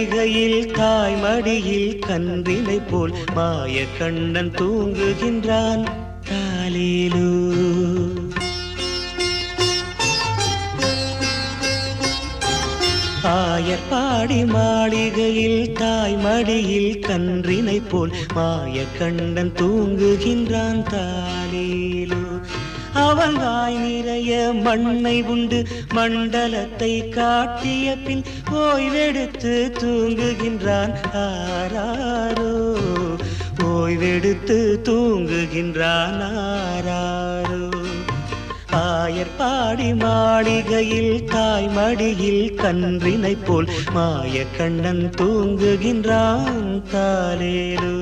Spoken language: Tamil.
மாளிகையில் தாய்மடியில் கன்றினை போல் மாய கண்ணன் தூங்குகின்றான் தாலேலோ. ஆயர்பாடி மாளிகையில் தாய்மடியில் கன்றினை போல் மாய கண்ணன் தூங்குகின்றான் தாலேலோ. அவன் வாய் நிறைய மண்ணை உண்டு மண்டலத்தை காட்டிய பின் ஓய்வெடுத்து தூங்குகின்றான் ஆராரோ. ஓய்வெடுத்து தூங்குகின்றான் ஆராரோ. ஆயர்பாடி மாளிகையில் தாய்மடியில் கன்றினை போல் மாய கண்ணன் தூங்குகின்றான் தாலேலோ.